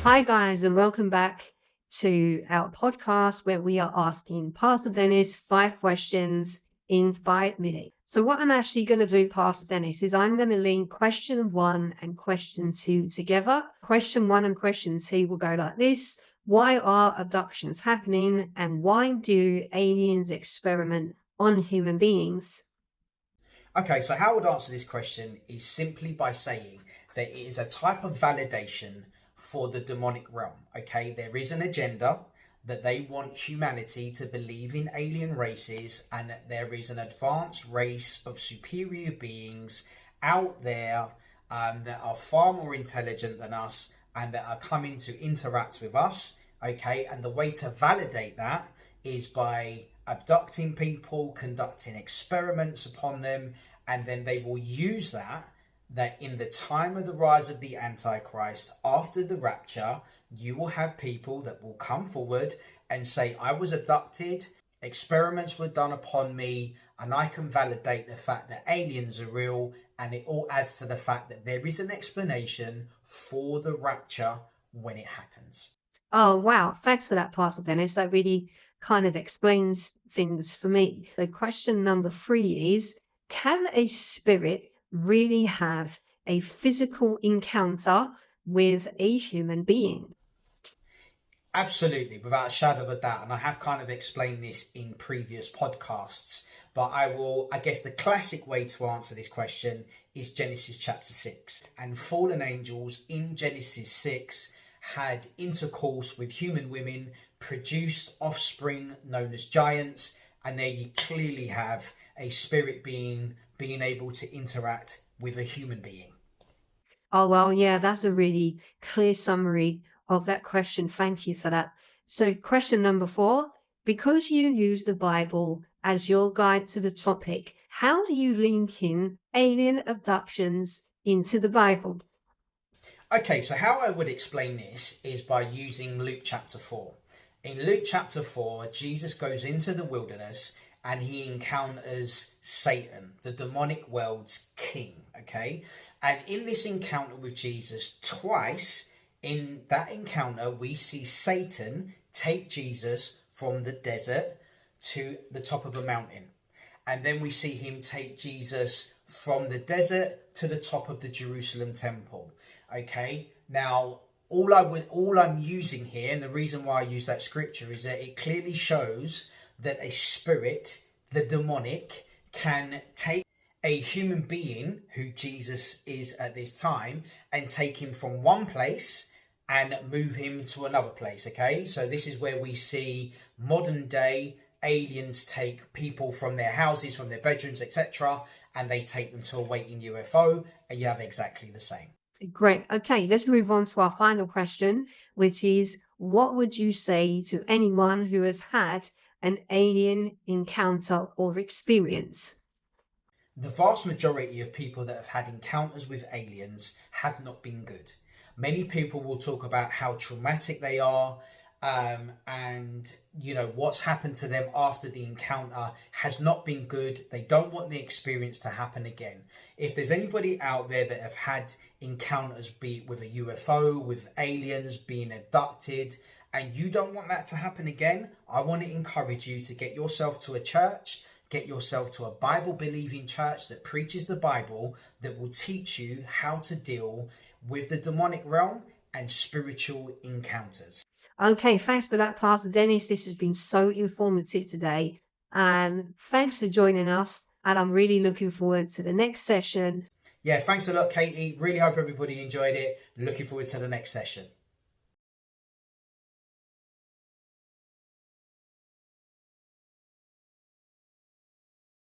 Hi, guys, and welcome back to our podcast where we are asking Pastor Dennis 5 questions in 5 minutes. So, what I'm actually going to do, Pastor Dennis, is I'm going to link question 1 and question 2 together. Question 1 and question 2 will go like this: Why are abductions happening, and why do aliens experiment on human beings? Okay, so how I would answer this question is simply by saying that it is a type of validation for the demonic realm. Okay, there is an agenda that they want humanity to believe in alien races and that there is an advanced race of superior beings out there that are far more intelligent than us and that are coming to interact with us. Okay, and the way to validate that is by abducting people, conducting experiments upon them, and then they will use that in the time of the rise of the Antichrist, after the rapture, you will have people that will come forward and say, I was abducted, experiments were done upon me, and I can validate the fact that aliens are real, and it all adds to the fact that there is an explanation for the rapture when it happens. Oh, wow. Thanks for that, Pastor Dennis. That really kind of explains things for me. So, question number 3 is: Can a spirit really have a physical encounter with a human being? Absolutely, without a shadow of a doubt. And I have kind of explained this in previous podcasts, but I guess the classic way to answer this question is Genesis chapter 6. And fallen angels in Genesis 6 had intercourse with human women, produced offspring known as giants, and there you clearly have a spirit being able to interact with a human being. Oh, well, yeah, that's a really clear summary of that question. Thank you for that. So, question number 4: Because you use the Bible as your guide to the topic, how do you link in alien abductions into the Bible? Okay, so how I would explain this is by using Luke chapter 4. In Luke chapter 4, Jesus goes into the wilderness and he encounters Satan, the demonic world's king. Okay, and in this encounter with Jesus, twice in that encounter, we see Satan take Jesus from the desert to the top of a mountain. And then we see him take Jesus from the desert to the top of the Jerusalem temple. Okay, now all I'm using here, and the reason why I use that scripture is that it clearly shows that a spirit, the demonic, can take a human being who Jesus is at this time and take him from one place and move him to another place. Okay, so this is where we see modern day aliens take people from their houses, from their bedrooms, etc., and they take them to a waiting UFO, and you have exactly the same. Great. Okay, let's move on to our final question, which is: What would you say to anyone who has had an alien encounter or experience? The vast majority of people that have had encounters with aliens have not been good. Many people will talk about how traumatic they are, and what's happened to them after the encounter has not been good. They don't want the experience to happen again. If there's anybody out there that have had encounters, be it with a UFO, with aliens, being abducted, and you don't want that to happen again, I want to encourage you to get yourself to a church. Get yourself to a Bible believing church that preaches the Bible, that will teach you how to deal with the demonic realm and spiritual encounters. Okay, thanks for that, Pastor Dennis. This has been so informative today. And thanks for joining us. And I'm really looking forward to the next session. Yeah, thanks a lot, Katie. Really hope everybody enjoyed it. Looking forward to the next session.